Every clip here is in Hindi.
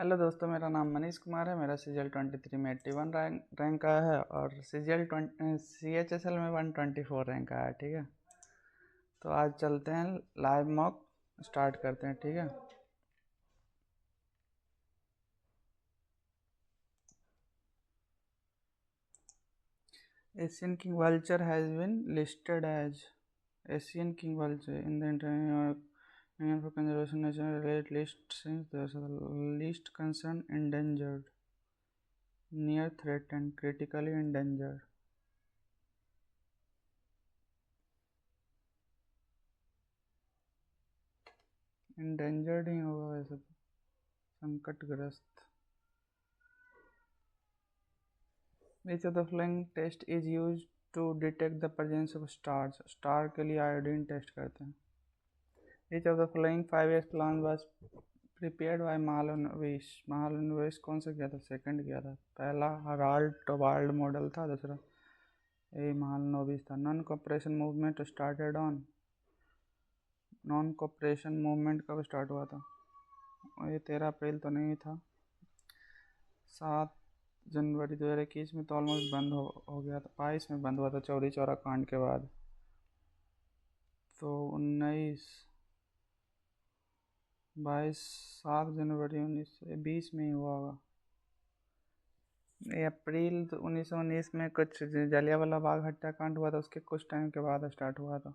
हेलो दोस्तों, मेरा नाम मनीष कुमार है। मेरा सीजीएल 23 में 81 रैंक आया है और सीजीएल CHSL में 124 रैंक आया है। ठीक है, तो आज चलते हैं लाइव मॉक स्टार्ट करते हैं। ठीक है, Asian king vulture has been listed as Asian king vulture in the Union for Conservation National Red List since the least concern endangered, near threatened, critically endangered. Endangered ही होगा वैसे तो, संकटग्रस्त। Which of the following test is used to detect the presence of stars? Star के लिए आयोडीन टेस्ट करते हैं। Which of the following 5 years plan was prepared by Mahalanobis? Mahalanobis कौन सा किया था? सेकंड किया था। पहला हराल्ड टोबाल्ड मॉडल था, दूसरा ए महालनोबिस था। Non cooperation movement started on, non cooperation movement कब स्टार्ट हुआ था? ये 13 अप्रैल तो नहीं था, 7 जनवरी 2021 में तो ऑलमोस्ट बंद हो गया था। 22 में बंद हुआ था चौरी चौरा कांड के बाद। तो 19 22 7 जनवरी 1920 में ही हुआ होगा। अप्रैल तो 1919 में कुछ जलियांवाला बाग हत्याकांड हुआ था, उसके कुछ टाइम के बाद स्टार्ट हुआ था।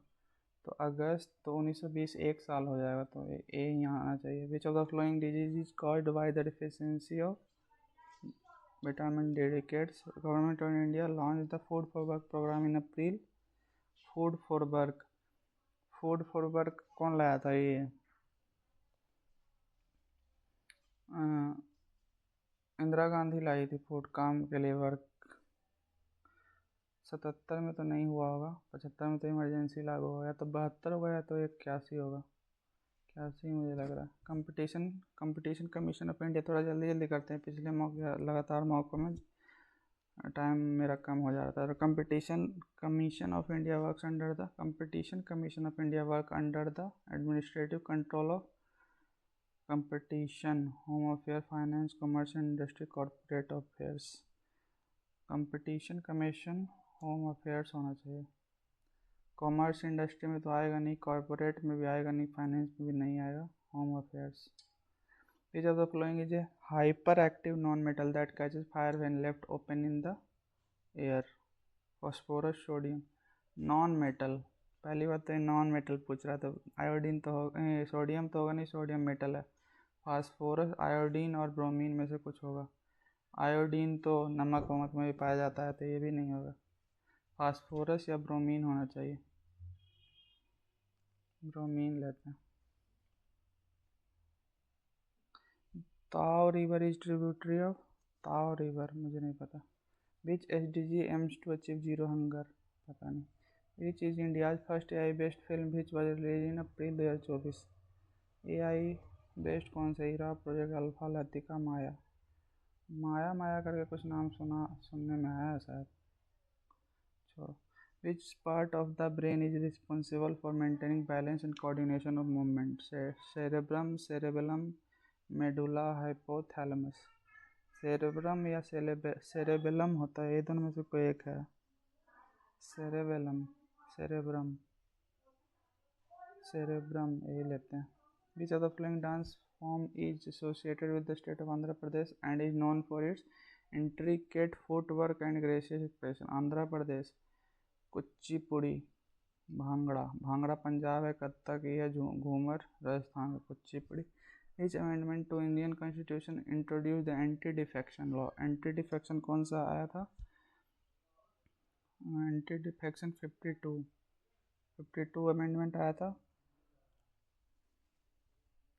तो अगस्त तो 1920 एक साल हो जाएगा, तो ए यहाँ आना चाहिए। Which of the flowing disease is called by the deficiency of vitamin D rickets? Government of India launch the food for work programme in April. Food for work, food for work कौन लाया था? ये इंदिरा गांधी लाई थी, फूड काम के लिए वर्क। 77 में तो नहीं हुआ होगा, 75 में तो इमरजेंसी लागू हो गया, तो 72 होगा या तो 81 होगा। 81 मुझे लग रहा है। कंपटीशन कमीशन ऑफ इंडिया, थोड़ा जल्दी जल्दी करते हैं, पिछले मौके लगातार मौक़ों में टाइम मेरा कम हो जाता है। Competition commission of India work under the competition commission of India work under the administrative control of competition, home affair, finance, commerce and industry, corporate affairs. Competition commission home affairs होना चाहिए। कॉमर्स इंडस्ट्री में तो आएगा नहीं, कॉर्पोरेट में भी आएगा नहीं, फाइनेंस में भी नहीं आएगा, home affairs. Which of the following is a hyperactive non-metal that catches fire when left open in the air? Phosphorus, sodium, non-metal। पहली बात तो नॉन मेटल पूछ रहा था। आयोडीन तो हो, सोडियम तो होगा नहीं, सोडियम मेटल है। फास्फोरस, आयोडीन और ब्रोमीन में से कुछ होगा। आयोडीन तो नमक वमक में भी पाया जाता है, तो ये भी नहीं होगा। फास्फोरस या ब्रोमीन होना चाहिए। ब्रोमीन लेते हैं। Tawa river is tributary of, Tawa river मुझे नहीं पता। Which SDG aims to achieve zero hunger? पता नहीं। Which is India's first AI based film which was released in April 2024? AI based कौन सा ही रहा? Project alpha, Latika, Maya. माया माया करके कुछ नाम सुनने में आया शायद, छोड़ो। Which part of the brain is responsible for maintaining balance and coordination of movement? Cerebrum, cerebellum, medulla, hypothalamus. Cerebrum या सेरेबेलम होता है, ये दोनों में से कोई एक है। सेरेबेलम, सेरेब्रम, सेरेब्रम यही लेते हैं। Which of the following dance form is associated with the state of Andhra Pradesh and is known for its intricate footwork and gracious expression? Andhra Pradesh Kuchipudi. Bhangra, Bhangra Punjab है, कथक ही है, घूमर राजस्थान है, Kuchipudi. Which amendment to Indian Constitution introduced the anti-defection law? Anti-defection कौन सा आया था? Anti-defection 52 अमेंडमेंट आया था।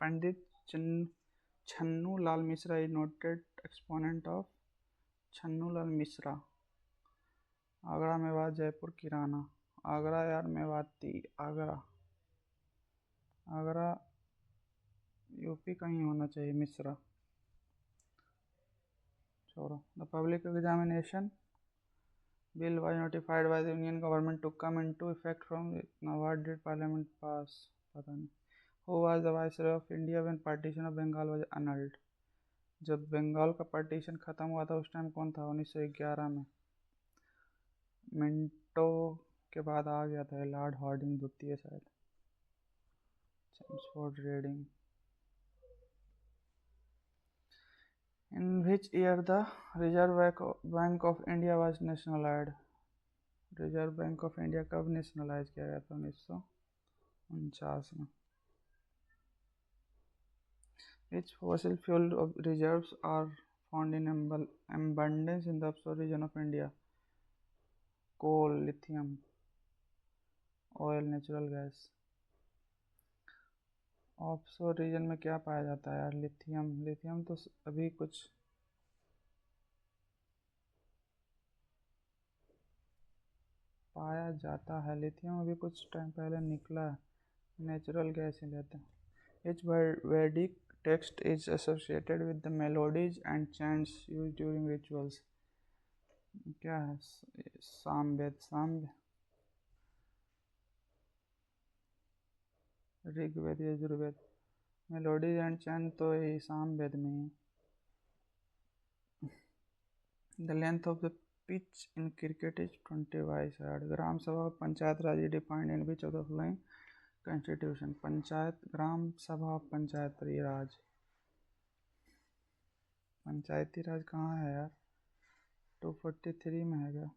Pandit Chhannu Lal Mishra is noted exponent of. Chhannu Lal Mishra. Agra, Mewat, Jaipur, Kirana. Agra यार, मेवाती, आगरा, आगरा यूपी कहीं होना चाहिए। मिश्रा, छोड़ो। The public examination bill was notified by the Union government to come into effect from what did Parliament pass? पता नहीं। Who was the Viceroy of India when partition of Bengal was annulled? जब बंगाल का पार्टीशन ख़त्म हुआ था उस टाइम कौन था? 1911 में। मिंटो के बाद आ गया था लॉर्ड हार्डिंग द्वितीय शायद। Chelmsford reading. In which year the Reserve Bank of India was nationalized? Reserve bank of India कब नेशनलाइज किया गया था? 1949 में। Which fossil fuel reserves are found in abundance in the offshore region of India? Coal, lithium, oil, natural gas। Offshore region में क्या पाया जाता है यार? लिथियम। लिथियम तो अभी कुछ पाया जाता है, लिथियम अभी कुछ टाइम पहले निकला है। नेचुरल गैस ही लेते हैं। Which Vedic text is associated with the melodies and chants used during rituals? क्या है? Samaveda. Samaveda, Rigveda, Yajurveda. Melodies and chant तो यही सामवेद में ही। The length of the pitch in cricket is 20 yard. Gram Sabha Panchayat Raj is defined in which of the following constitution? Panchayat, Gram Sabha, Panchayati राज। पंचायती राज कहाँ है यार? 243 में है क्या?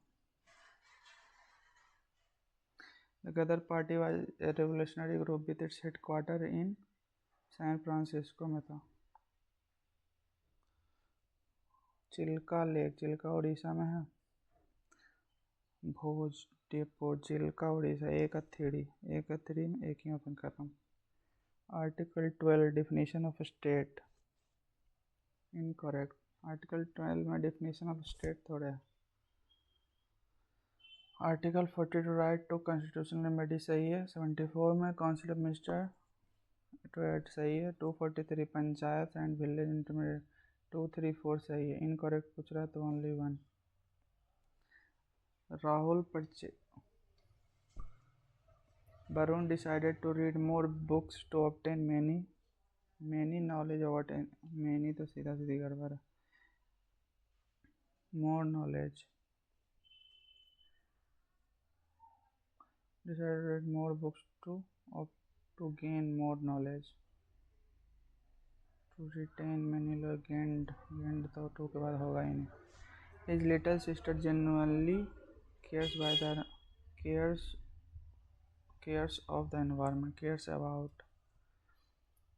The Ghadar Party was a revolutionary group with its headquarters in San Francisco में था। चिल्का लेक, चिल्का उड़ीसा में है। भोज डेपो, चिल्का उड़ीसा। एक अथरी में एक ही ओपन खत्म। Article 12 definition of state. Incorrect. Article 12 में डिफिनीशन ऑफ स्टेट थोड़े है। Article 42 right to constitutional remedy सही है। 74 में council of minister to aid सही है। 243 पंचायत एंड विलेज इंटरमीडिएट। 234 सही है। इनकरेक्ट पूछ रहा है तो only one. Rahul Barun decided to read more books to obtain many knowledge about many तो सीधा सीधी गड़बड़ है। more knowledge। decided to read more books to gain more knowledge। to retain many gained तो 2 के बाद होगा ही नहीं। his little sister genuinely cares of the environment। cares about,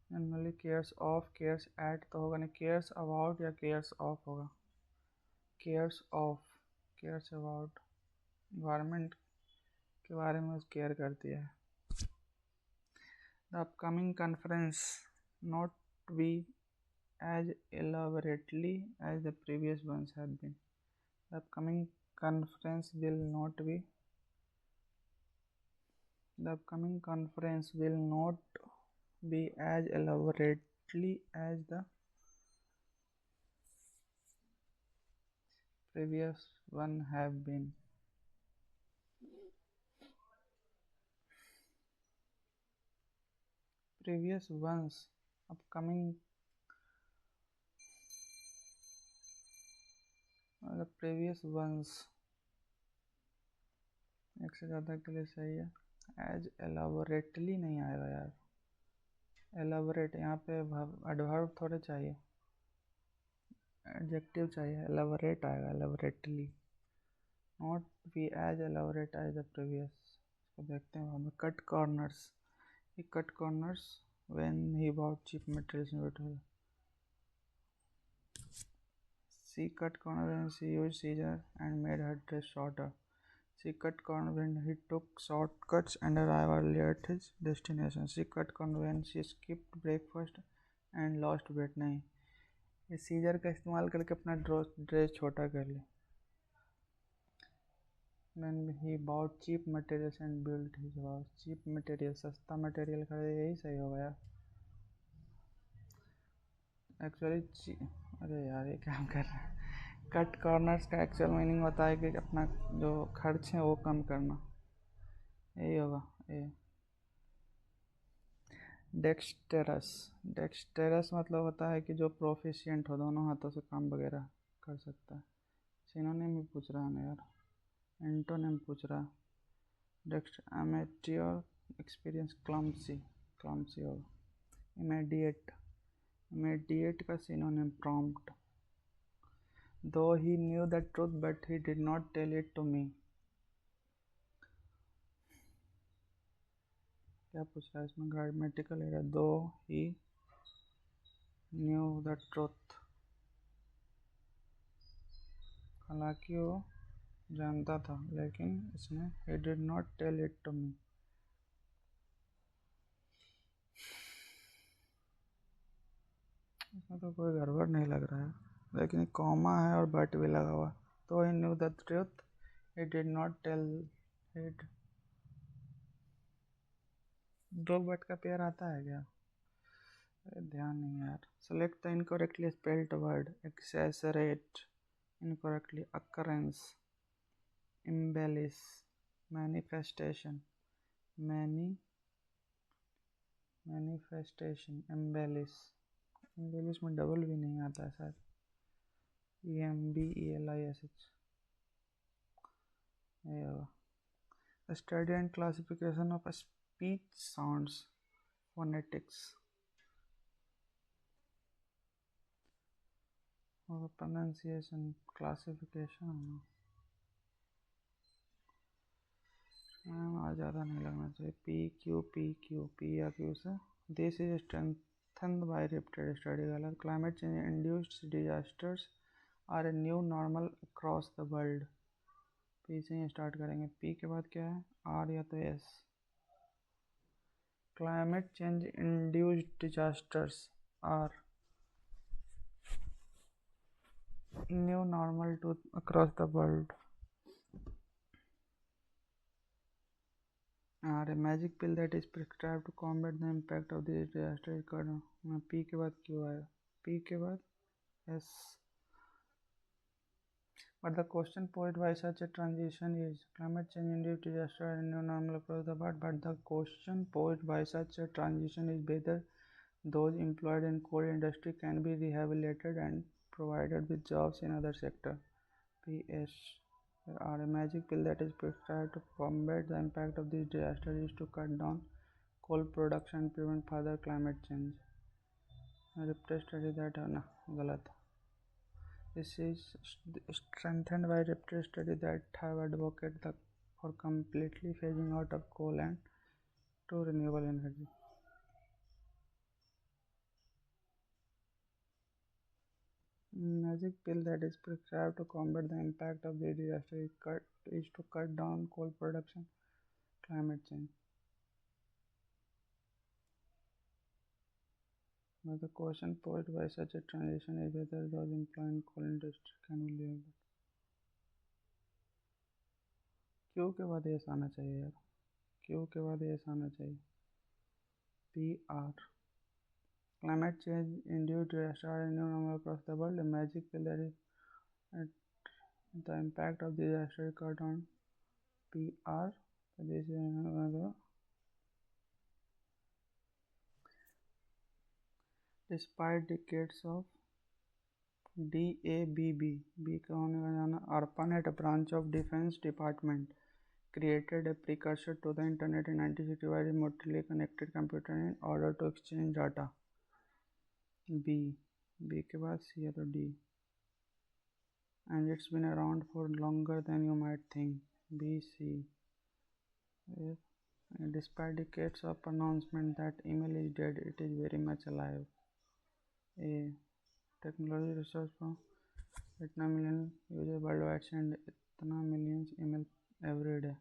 generally cares of, cares at तो होगा नहीं। केयर्स अबाउट या केयर्स ऑफ होगा। Cares of, cares about, environment के बारे में केयर करती है। The upcoming conference not be as elaborately as the previous ones have been. The upcoming conference will not be, the upcoming conference will not be as elaborately as the previous one have been। previous ones, upcoming, मतलब previous ones एक से ज़्यादा के लिए सही है। as elaborately नहीं आएगा यार। elaborate यहाँ पे एडवर्ब थोड़े चाहिए, एडजेक्टिव चाहिए। elaborate आएगा, elaborately। not be as elaborate as the previous। इसको देखते हैं वहाँ cut corners. he cut corners when he bought cheap materials in Bhutan। she cut corners when she used scissors and made her dress shorter। she cut corners when he took shortcuts and arrived early at his destination। she cut corners when she skipped breakfast and lost weight। नहीं, ये सीजर का इस्तेमाल करके अपना ड्रेस छोटा कर ले। when he bought cheap materials and built his house। cheap material, सस्ता मटेरियल खरीदे, यही सही होगा यार। एक्चुअली अरे यार ये काम कर रहा है। कट कॉर्नर्स का एक्चुअल मीनिंग होता है कि अपना जो खर्च है वो कम करना, यही होगा ये। डेक्सटेरस, डेक्सटेरस मतलब होता है कि जो प्रोफिशिएंट हो, दोनों हाथों से काम वगैरह कर सकता है। सिनोनिम भी पूछ रहा है ना यार, एंटोनिम पूछ रहा। डेक्स्ट एमेच्योर, एक्सपीरियंस, क्लम्सी, क्लम्सी होगा। इमीडिएट, इमीडिएट का synonym prompt. Though he knew the truth but he did not tell it to me. क्या पूछ रहा है इसमें, ग्रामेटिकल एरर। दो ही न्यू द ट्रूथ, हालांकि वो जानता था, लेकिन इसने he did not tell it to me। इसमें तो कोई गड़बड़ नहीं लग रहा है, लेकिन कॉमा है और बट भी लगा हुआ। तो he knew the truth, he did not tell it। Though but का पेयर आता है क्या? ध्यान नहीं यार। Select the incorrectly spelled word. Exacerbate, incorrectly. Occurrence, embellish, manifestation, manifestation, embellish. Embellish में डबल भी नहीं आता है शायद। EMBELISH, ये होगा। Study and classification of speech sounds, phonetics. और प्रोनाउंसिएशन, क्लासिफिकेशन। ज़्यादा नहीं लगना चाहिए। P या Q से। This is strengthened by repeated study. गलत। Climate change induced disasters are a new normal across the world. P से ही स्टार्ट करेंगे। P के बाद क्या है, R या तो S। Climate change induced disasters are new normal too across the world. A magic pill that is prescribed to combat the impact of this disaster is called। P के बाद Q आया, P के बाद S। But the question posed by such a transition is climate change induced disaster and new normal across the world. But the question posed by such a transition is whether those employed in coal industry can be rehabilitated and provided with jobs in other sector। PS। A magic pill that is prescribed to combat the impact of this disaster is to cut down coal production and prevent further climate change। Repeated study that ना गलत। This is strengthened by repeated study that have advocated for completely phasing out of coal and to renewable energy। Magic pill that is prescribed to combat the impact of the disaster is to cut down coal production, climate change। But the question posed by such a transition is whether those employed in coal industry can be livable। Q के बाद S आना चाहिए यार, Q के बाद S आना चाहिए। PR। Climate change induced disaster are new normal across the world। A magic pill that is the impact of the disaster is cut on PR। This is another। Despite decades of DABB, B का होने का जाना। ARPANET, a branch of Defense Department, created a precursor to the internet in 1960 by remotely connected computer in order to exchange data। B के बाद C है तो D। And it's been around for longer than you might think। BC। Despite decades of pronouncement that email is dead, it is very much alive। A। Technology research from 8 million users worldwide send इतना millions email every day।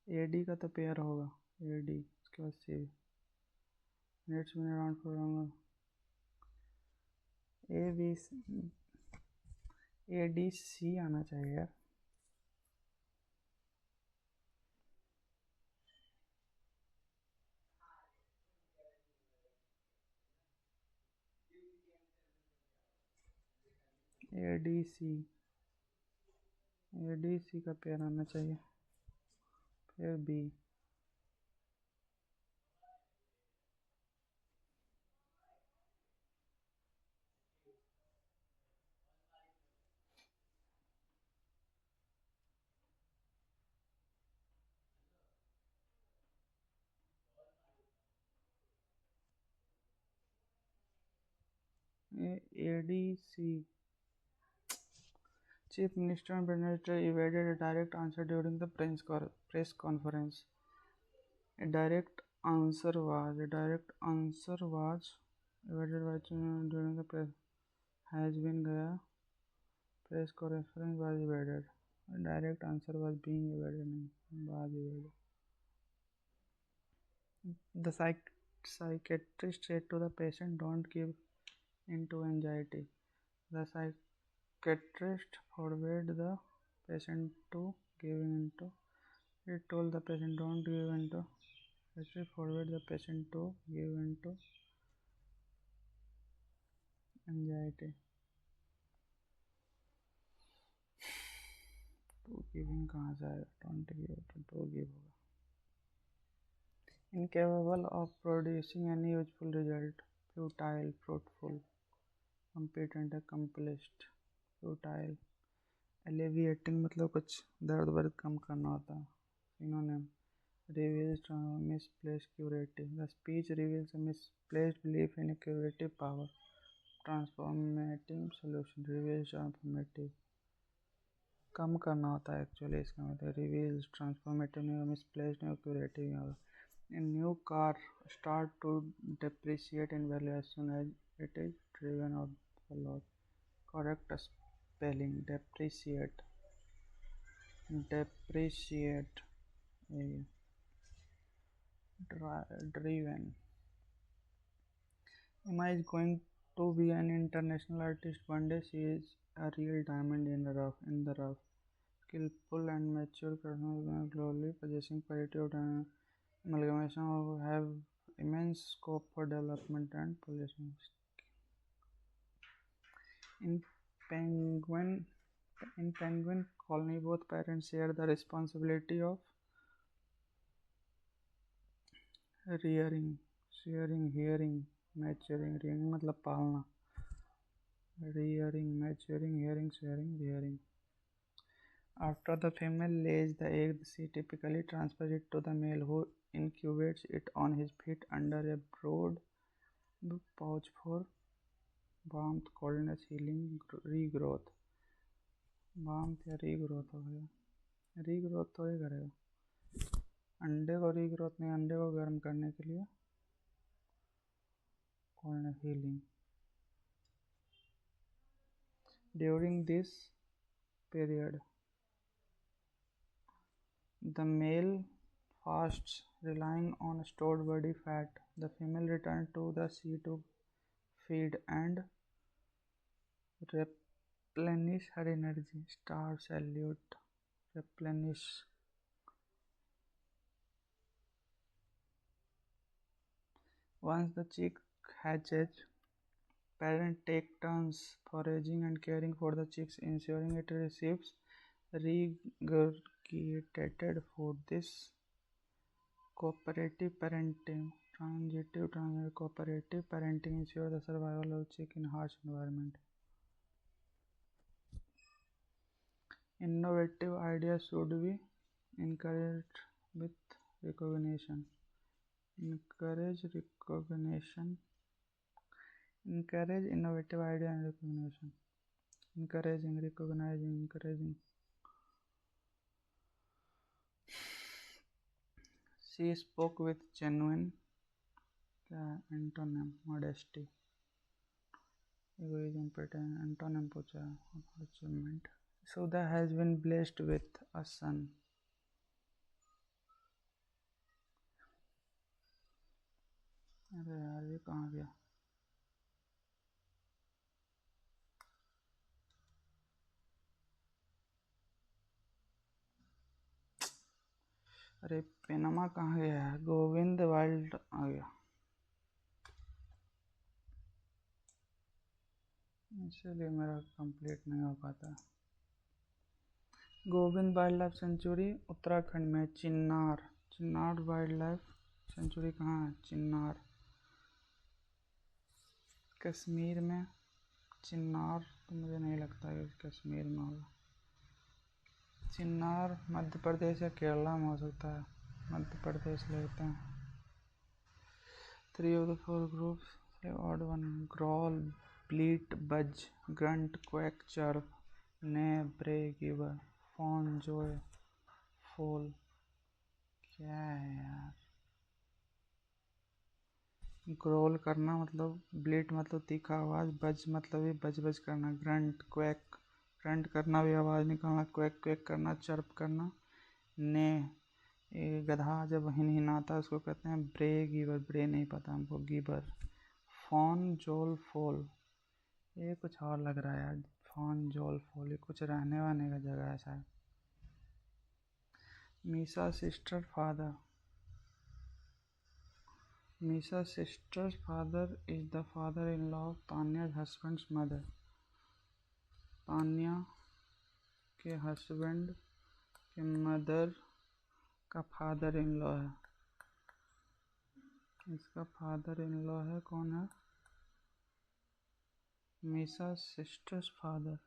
AD का तो पेयर होगा, AD। उसके बाद C। It's been around for longer। ADC आना चाहिए यार। ADC का पेयर आना चाहिए। फिर B। ADC. Chief Minister and Prime Minister evaded a direct answer during the press conference. A direct answer was evaded during the press. Has been gaya. Press conference was evaded. A direct answer was being evaded. Was evaded. The psychiatrist said to the patient, "Don't give in to anxiety." The psychiatrist forbade the patient to give in to. He told the patient, "Don't give in to." He forbade the patient to give in to anxiety. To giving कहाँ से आएगा? Don't give to give होगा. Incapable of producing any useful result. Futile, fruitful. Competent, accomplished. Futile. Alleviating मतलब कुछ दर्द वर्द कम करना होता है. Synonym. Reveals misplaced curative. The speech reveals a misplaced belief in a curative power. Transformative solution. Reveals transformative. कम करना होता है एक्चुअली इसका मतलब रिवील्स ट्रांसफॉर्मेटिव नहीं होगा, मिसप्लेस्ड नहीं होगा, क्यूरेटिव नहीं होगा. A new car start to depreciate in value as soon as it is driven off the lot. Correct spelling. Depreciate. Depreciate. Driven. Emma is going to be an international artist one day. She is a real diamond in the rough. Skillful and mature craftsman, globally possessing quality of amalgamation, have immense scope for development and polishing. In penguin colony, both parents share the responsibility of rearing, hearing, maturing. Rearing मतलब पालना. Rearing, maturing, hearing, sharing, rearing. After the female lays the egg, she typically transfers it to the male, who incubates it on his feet under a broad pouch for warmth, coldness, healing, regrowth. Warmth या रीग्रोथ हो गया. रीग्रोथ तो ही करेगा. अंडे को रीग्रोथ नहीं, अंडे को गर्म करने के लिए coldness, healing. During this period, the male fasts, relying on stored body fat. The female returns to the sea to feed and replenish her energy. Star salute. Replenish. Once the chick hatches, parents take turns foraging and caring for the chicks, ensuring it receives regurgitated food. This cooperative parenting ensures the survival of chick in harsh environment. Innovative ideas should be encouraged with recognition. Encourage innovative idea and recognition. Encouraging, recognizing, encouraging. She spoke with genuine antonym, modesty. Egoism, pretend, antonym पूछा, achievement. Sudha has been blessed with a son. अरे यार ये कहाँ गया? अरे पेनमा कहाँ गया है? गोविंद वाइल्ड आ गया, इसलिए मेरा कंप्लीट नहीं हो पाता. Govind wild life sanctuary Uttarakhand में. चिन्नार वाइल्ड लाइफ सेंचुरी कहाँ है? चिन्नार. कश्मीर में. चिन्नार तो मुझे नहीं लगता है कश्मीर में होगा. चिन्नार मध्य प्रदेश या केरला में हो सकता है. मध्य प्रदेश लेते हैं. 3 of the 4 groups से odd one. ग्रॉल ब्लीट, बज, ग्रंट, क्वैक, चर्प, ने, ब्रे, गिवर, फॉन, जोय, फोल। क्या है यार? ग्रोल करना मतलब ब्लीट मतलब तीखा आवाज, बज मतलब भी बज बज करना, ग्रंट क्वैक ग्रंट करना भी आवाज निकालना, क्वैक क्वैक करना, चर्प करना, ने ये गधा जब हिनहिनाता है उसको कहते हैं ब्रे, गिवर, ब्रे नहीं पता हमको, गिवर, फॉन, जोल, फोल। ये कुछ और लग रहा है यार, फॉन, जोल, फोल, ये कुछ रहने वहने का जगह है शायद। Meesa sister father, Meesa sister father is the father in law of Tanya husband's mother. Tanya के हस्बैंड के मदर का फादर इन लॉ है। इसका फादर इन लॉ है, कौन है? मीसा सिस्टर्स फादर,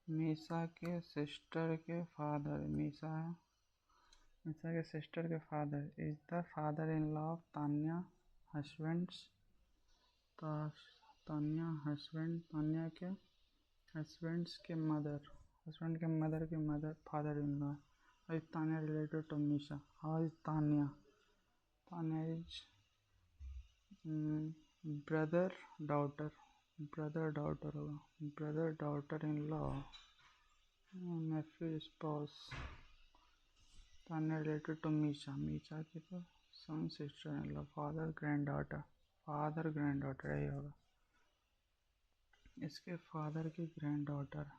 मीसा के सिस्टर के फादर, मीसा है, मीसा के सिस्टर के father is the father in law of Tanya husbands, Tanya husband, Tanya के हस्बैंड्स के मदर, हस्बैंड के मदर के mother father in law. How is Tanya related to Misa? How is Tanya? Tanya is brother daughter, brother daughter होगा, brother daughter in law, nephew spouse. Tanya related to Misa, Misa की तो son sister in law, father granddaughter, father granddaughter यही होगा, इसके फादर की ग्रैंड डॉटर।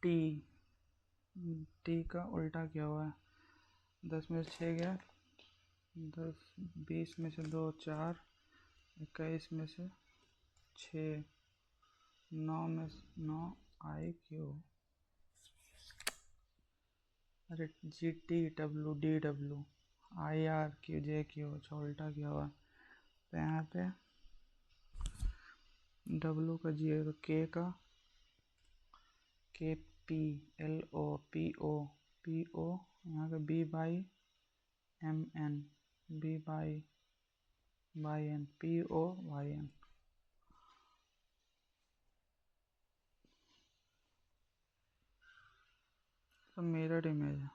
टी, टी का उल्टा क्या हुआ है? 10 में से 6 गया, 10, 20 में से 2 4, 21 में से 6, 9 में से 9 आई क्यू। अरे G T W D W I R Q J Q, अच्छा उल्टा क्या हुआ? तो यहाँ पे डब्ल्यू का जी है तो के का K P L O P O P O, यहाँ का B by M N, B by N, P O Y N. तो मिरर इमेज है,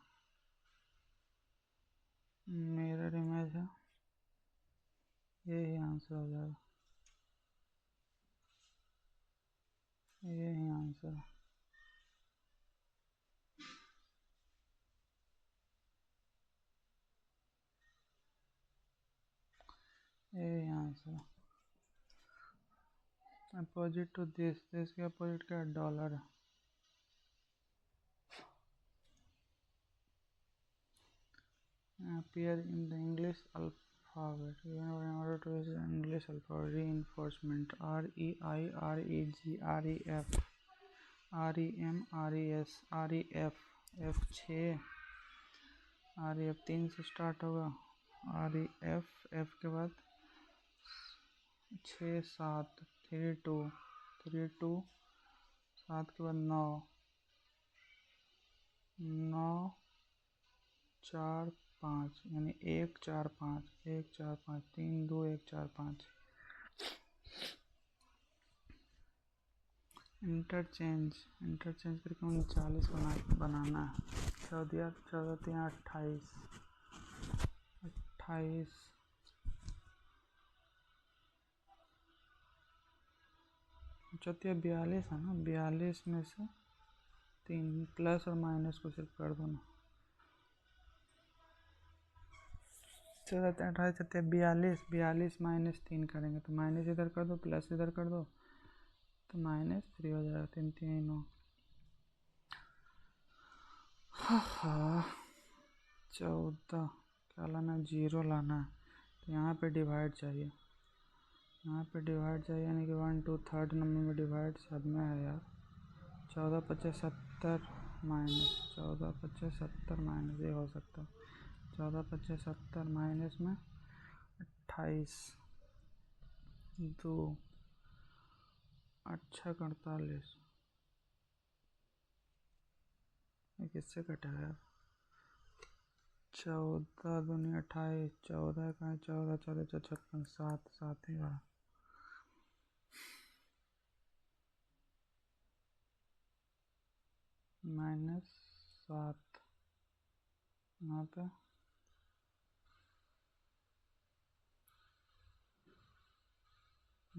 मिरर इमेज है, यही आंसर हो जाएगा, यही आंसर है। यही answer. Opposite to this, this के अपोजिट क्या? डॉलर है। Appear in the English alphabet in order to use English alphabet. Reinforcement, R E I R E G R E F R E M R E S R E F F 6, R E F 3 से स्टार्ट होगा, R E F F के बाद 6 7 3 2 3 2 7 के बाद 9 9 4 5, यानी 1 4 5 1 4 5 3 2 1 4 5। इंटरचेंज, इंटरचेंज करके 39 बनाना है। 14 14 3 28 28 चौथिया 42 है ना, 42 में से 3 प्लस और माइनस को सिर्फ कर दो ना, 14 28 चौथिया 42, 42 माइनस 3 करेंगे तो माइनस इधर कर दो, प्लस इधर कर दो तो -3 हो जाएगा, 3 3 9। हाँ 14 क्या लाना? 0 लाना है, तो यहाँ पे डिवाइड चाहिए, यहाँ पे डिवाइड चाहिए, यानी कि 1 2 3rd नंबर में डिवाइड सब में है यार। 14 25 70 माइनस 14 25 70 माइनस, ये हो सकता है 14 25 70 माइनस में 28 2 अच्छा 48, ये किससे कटा यार? 14 दूनी 28, 14 का 14, 14 56, 7 7 ही रहा। -7 यहाँ पे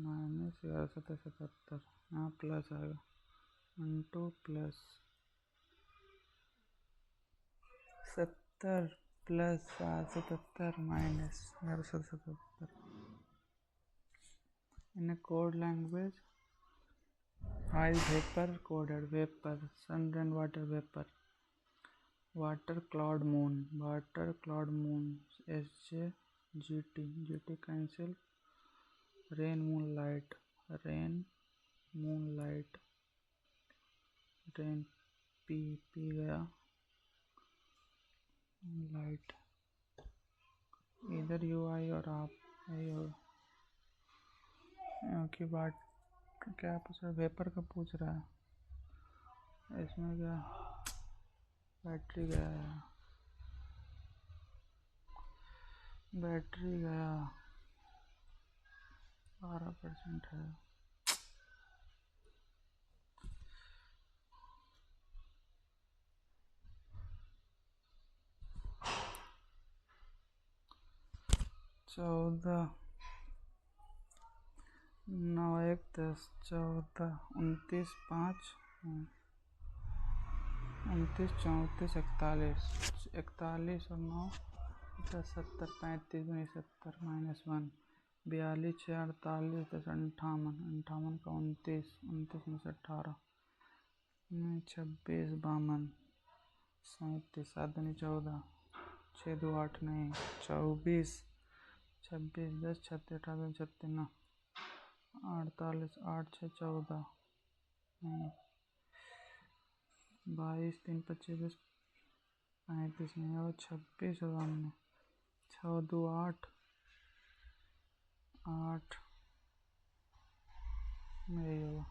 -1177, यहाँ प्लस आएगा into plus 70 plus 777 minus 1177। In a code language, high vapor coded vapor, sun, rain, water, vapor, water, cloud, moon, SJ, GT cancel, rain, moonlight, rain, P गया, लाइट, इधर यू आई और आप यही होगा। की बात क्या पूछ रहा है, वेपर का पूछ रहा है। इसमें क्या बैटरी गया, बैटरी गया 12% है। चौदह 9 1 10 14 29 5 29 34 41 और 9 10 70 35 70 -1 42 6 48 10 58 का 29 में से 18 26 52 37 7 दूनी 14 6 2 8 नहीं 24 26 10 36 18 36 9 48 8 6 14 नहीं 22 3 25 35 नहीं और 26 और हमने 6 2 8 8 यही होगा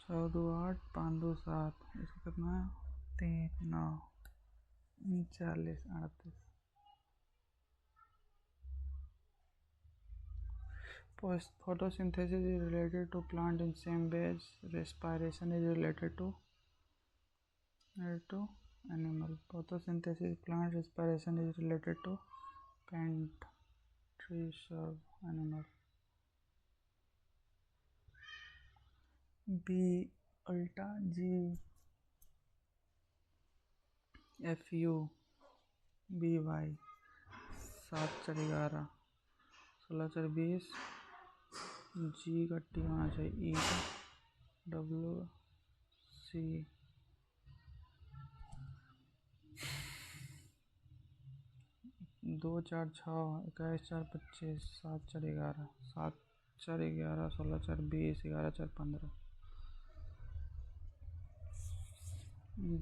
6 2 8 5 2 7 इसका कितना है 3 9 40 38। Photosynthesis is related to plant in same way as respiration is related to animal. Photosynthesis plant, respiration is related to plant, tree, shrub, animal. B ulta G FU BY 7 4 11 16 4 20 G का T होना चाहिए E W C 2 4 6 21 4 25 7 4 11 7 4 11 16 4 20 11 4 15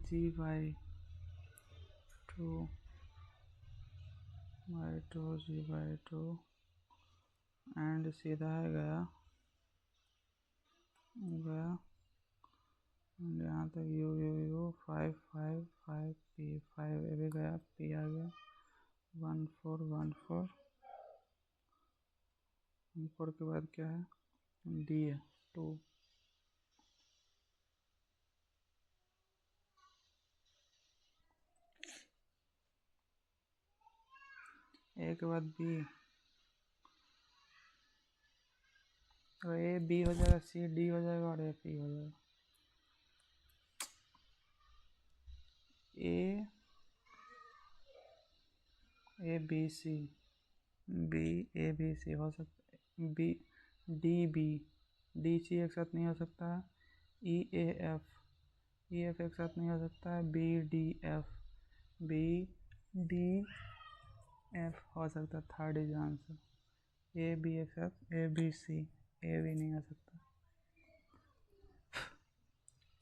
G by 2 G by 2 and सीधा है गया यहाँ तक U 5 5 5 P 5 भी गया P आ गया 1 4 1 4 4 के बाद क्या है D है 2 A के बाद B और A B हो जाएगा C D हो जाएगा और A P हो जाएगा A B C B A B C हो सकता है B D B D C एक साथ नहीं हो सकता है E A F एक साथ नहीं हो सकता है B D F हो सकता है third is answer A B एक साथ A B C A भी नहीं हो सकता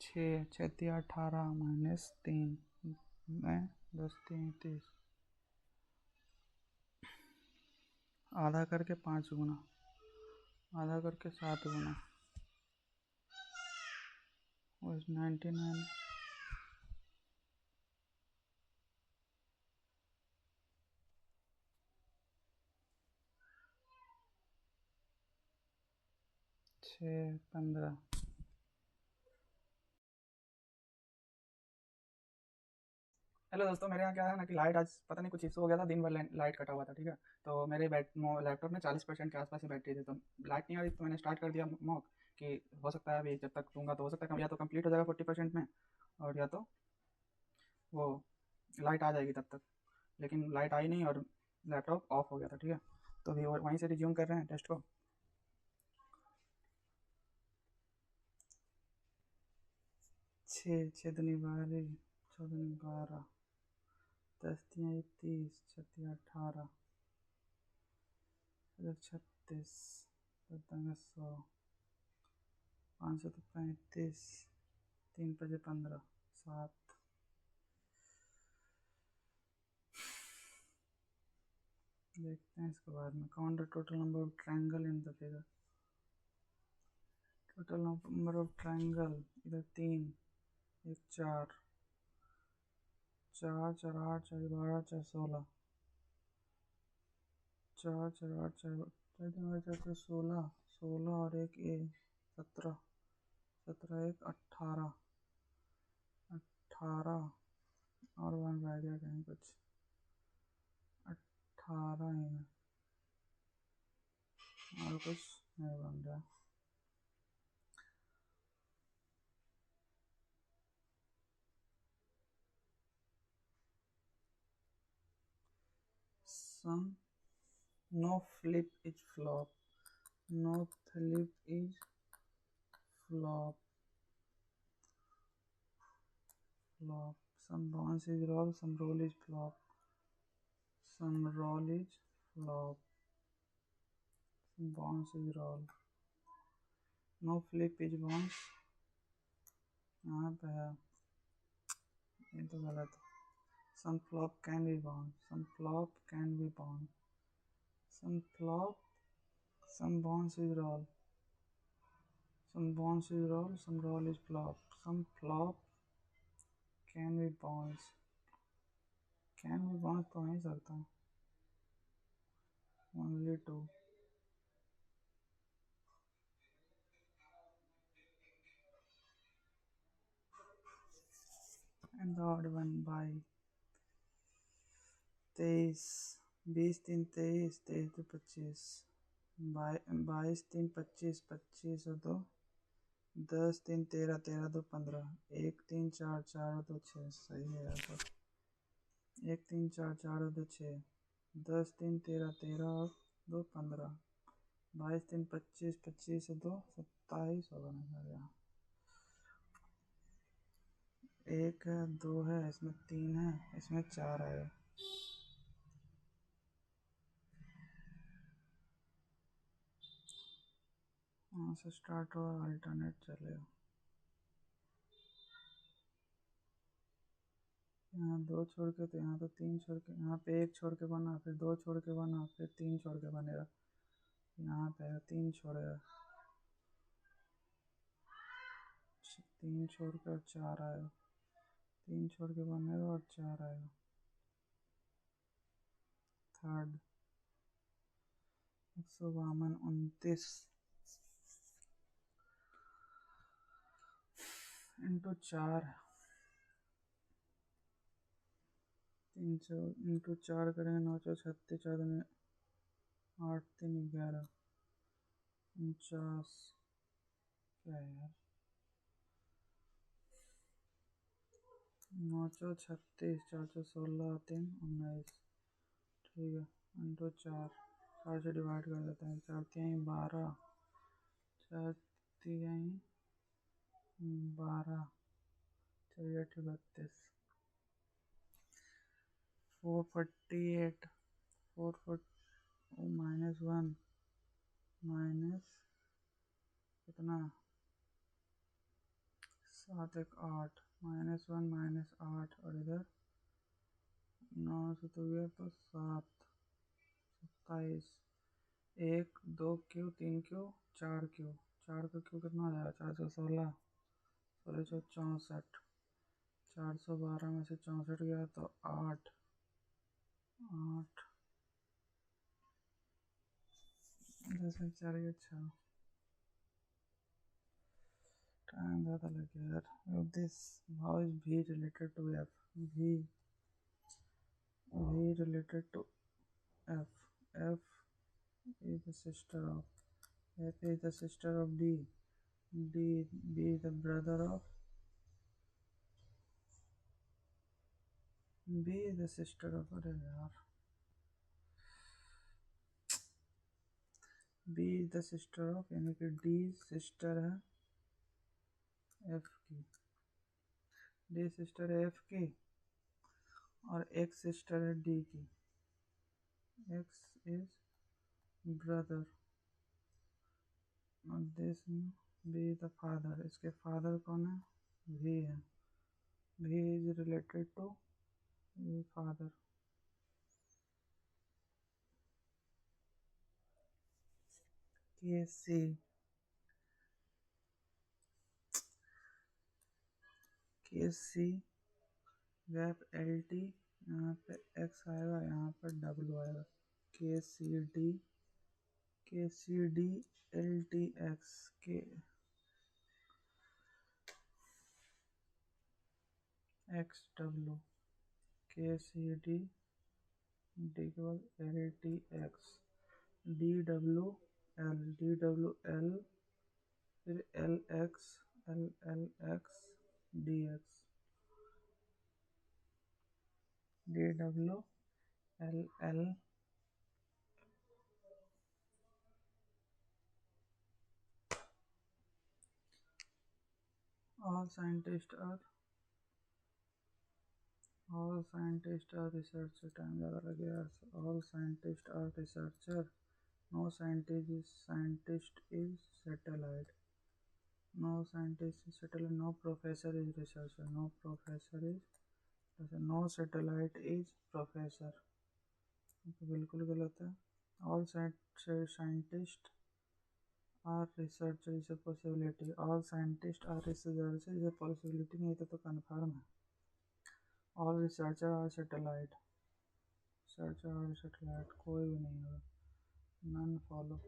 6 6 18 -3 में 10 3 30 आधा करके 5 गुना आधा करके 7 गुना 99 6:15। हेलो दोस्तों, मेरे यहाँ क्या है ना कि लाइट आज पता नहीं कुछ इशू हो गया था, दिन भर लाइट कटा हुआ था। ठीक है, तो मेरे लैपटॉप में 40% के आसपास ही बैटरी थी, तो लाइट नहीं आ रही, तो मैंने स्टार्ट कर दिया मॉक कि हो सकता है अभी जब तक दूंगा तो हो सकता है या तो कंप्लीट हो जाएगा 40% में, और या तो वो लाइट आ जाएगी तब तक। लेकिन लाइट आई नहीं और लैपटॉप ऑफ हो गया था। ठीक है, तो अभी वहीं से रिज्यूम कर रहे हैं टेस्ट को। 6 6 दूनी 12, 6 दूनी 12, 10 3 30, 6 3 18, 36, 100, 535, 3 5 15, 7। देखते हैं इसके बाद में। Count the total number of triangle in the figure. Total number of triangle, इधर 3, एक 4, 4 4 8 4 12 4 16, 4 4 8 4 4 16, 16 और एक 17, 17 एक 18, 18 और 1 रह गया कहीं कुछ, 18 ही है और कुछ नहीं बन रहा। Some no flip is flop, no flip is flop, flop. Some bounce is roll, some roll is flop, some roll is flop, some bounce is roll. No flip is bounce, यहाँ पे है, ये तो गलत। Some flop can be bounce, some flop can be bounce, some flop, some bounce is roll, some bounce is roll, some roll is flop, some flop can be bounce, can be bounce तो नहीं सकता, only 2. And the odd one by 23, 20 3 23, 23 2 25, 22 3 25, 25 और 2 10 3 13, 13 2 15, 1 3 4 4 और 2 6। सही है यार, तो 1 3 4 4 और 2 6, 10 3 13, 13 और 2 15, 22 3 25, 25 और 2 27 होगा मेरे यहाँ। 1 है, 2 है, इसमें 3 है, इसमें 4 आएगा। वहाँ से स्टार्ट हुआ, अल्टरनेट चलेगा। यहाँ 2 छोड़ के, तो यहाँ तो 3 छोड़ के, यहाँ पे 1 छोड़ के बना, फिर 2 छोड़ के बना, फिर 3 छोड़ के बनेगा। यहाँ पे 3 छोड़ेगा, 3 छोड़ के और 4 आएगा, 3 छोड़ के बनेगा और 4 आएगा। थर्ड 152, 29 इंटू 4, 300 इंटू 4 करेंगे 9 36, 4 में 8 3 11, 49। क्या है यार, 9 36, 4 16, 3 19। ठीक है, इंटू 4, 4 से डिवाइड कर देते हैं। 4 3 12, 4 3 12, 4 8 32, 448, 4 -1 माइनस कितना, 7 1 8, -1 -8 और इधर 9 से तो गया तो 7 27, 1 2 क्यू 3 क्यू 4 क्यू, 4 का क्यू कितना हो जाएगा, 416, 16 64, 412 में से 64 गया तो 8 8, 10 में 4 6, टाइम ज़्यादा लग गया यार. This how is V related to F? V related to F. F is the sister of F is the sister of D. D is the brother of B is the sister of अरे यार B is the sister of यानी कि D सिस्टर है F की. D सिस्टर है F की और X सिस्टर है D की. X is brother और this B is the father. इसके father कौन है? V है. V is related to father. KC gap LT यहाँ पे X आएगा यहाँ पर W आएगा. KCD LTX के XW KCD LTX DWL फिर LX DX DW LL. All scientists are researcher. Time ज़्यादा लगेगा. All scientists are researcher. No scientist is satellite. No scientist is satellite. No professor is researcher. No satellite is professor. तो बिल्कुल गलत है. All scientists are researcher is a possibility. All scientists are researcher is a possibility. नहीं तो confirm है. All researcher are satellite. कोई भी नहीं होगा. None follow.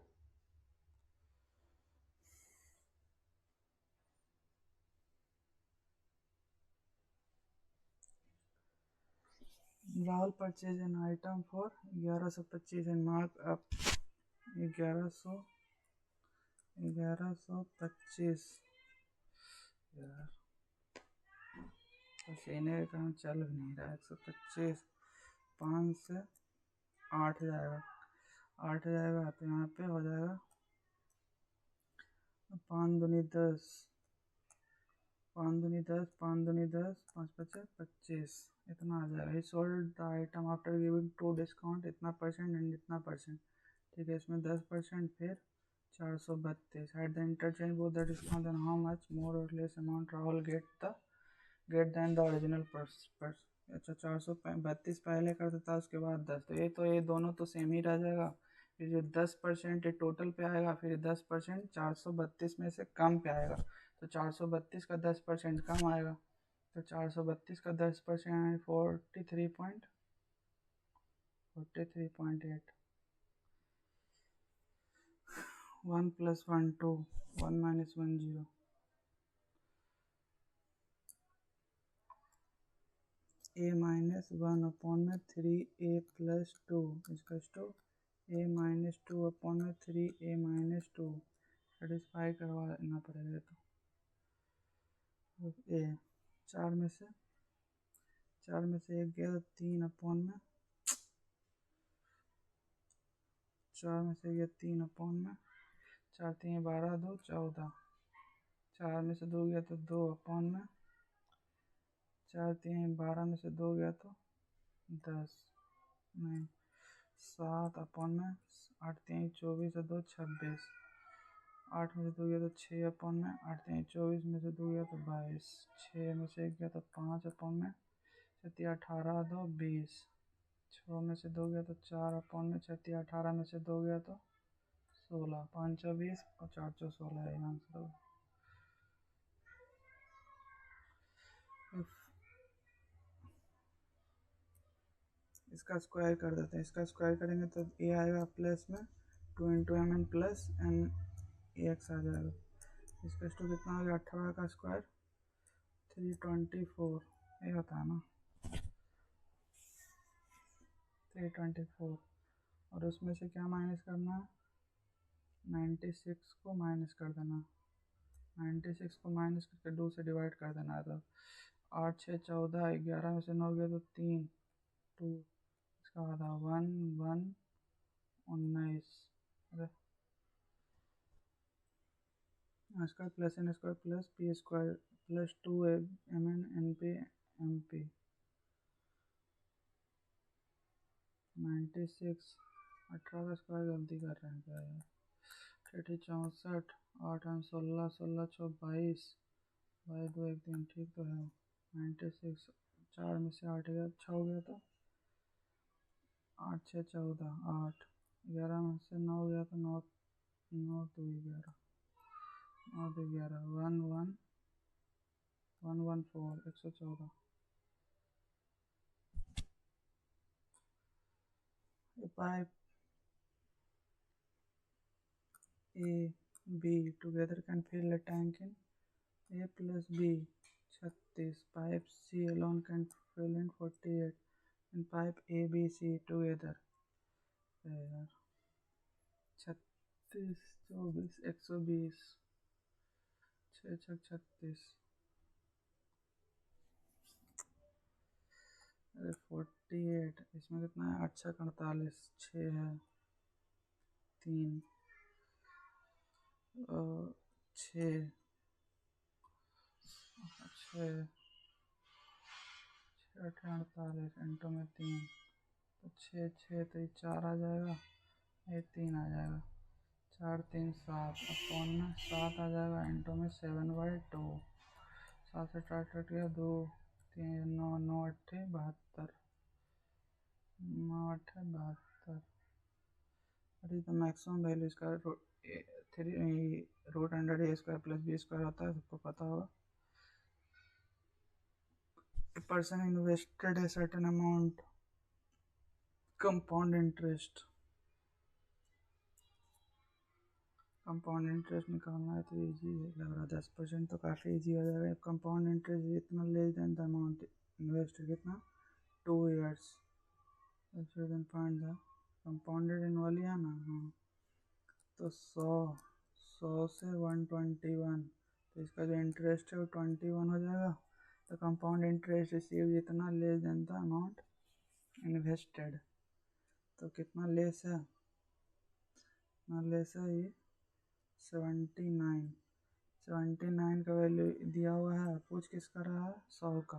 Rahul purchased an item for 1125 and marked up 1125. यार पसीने का काम चल नहीं रहा. 125 5 से 8 जाएगा. 8 जाएगा तो यहाँ पे हो जाएगा 5 दूनी 10 5 दूनी 10 5 दूनी 10 5 5 25 इतना आ जाएगा. He sold the item after giving 2 discount इतना परसेंट एंड इतना परसेंट. ठीक है. इसमें 10% फिर 432. At the interchange both the discount and how much more और less amount Rahul get then the original price. अच्छा 432 पहले कर देता उसके बाद 10. तो ये दोनों तो सेम ही रह जाएगा. फिर जो 10% ये टोटल पे आएगा फिर 10% 432 में से कम पे आएगा. तो 432 का 10% कम आएगा. तो 432 का 10% 43.8. 1 + 1 2 1 - 1 0. A - 1 upon 3A + 2 is to A - 2 upon 3A - 2. Satisfy करवाना पड़ेगा. तो A 4 में से 1 गया तो 3 अपॉन में 4 में से गया 3 अपॉन में 4 3 12 2 14. 4 में से 2 गया तो 2 अपॉन में 4 3 12 में से 2 गया तो 10 नहीं 7 अपॉन में 8 3 24 2 26. 8 में से 2 गया तो 6 अपॉन में 8 3 24 में से 2 गया तो 22. 6 में से 1 गया तो 5 अपॉन में 6 18 2 20. 6 में से 2 गया तो 4 अपॉन में 6 18 में से 2 गया तो 16. 5 20 और 4 16 है आंसर. इसका स्क्वायर कर देते हैं. इसका स्क्वायर करेंगे तो ये आएगा प्लस में 2 × mn + n x आ जाएगा. इसका टू कितना हो गया 18 का स्क्वायर 324 ये होता है ना 324 और उसमें से क्या माइनस करना है 96 को माइनस कर देना 96 को माइनस करके 2 से डिवाइड कर देना है तो 8 6 14 11 में से 9 गया तो 3 2 इसका आधा 1 1 19 अरे square plus N square plus P square plus 2 M N N P M P 96 18 का स्क्वायर गलती कर रहे हैं क्या यार 64 8 हम 16 16 6 22 बाई 2 1 3 ठीक तो है 96 4 में से 8 गया 6 हो गया तो 8 6 14 8 11 में से 9 गया तो 9 9 2 11 9 2 11 1 1 1 1 4 114 A pipe A B together can fill a tank in A plus B 36 pipe C alone can fill in 48 and pipe A B C together 36 24 120 6 6 36 अरे 48 इसमें कितना है 8 6 48 6 है 3 6 6 48 इंटू में 3 तो 6 6 तो ये 4 आ जाएगा ये 3 आ जाएगा 4 3 7 अपॉन में 7 आ जाएगा इंटू में 7/2 7 से 4 कट गया 2 3 9 9 8 72 9 8 72 अरे तो मैक्सिमम वैल्यू इसका रूट अंडर ए स्क्वायर प्लस बी स्क्वायर होता है सबको पता होगा A person invested a certain amount compound interest निकालना है तो इजी है लग रहा है 10% तो काफ़ी इजी हो जाएगा कंपाउंड इंटरेस्ट जितना less than the amount invest कितना 2 years find the compounded annually है ना हाँ तो 100 से 121 तो इसका जो इंटरेस्ट है वो 21 हो जाएगा तो कंपाउंड इंटरेस्ट रिसीव जितना less than the amount invested तो कितना लेस है ये 79 का वैल्यू दिया हुआ है पूछ किसका रहा है 100 का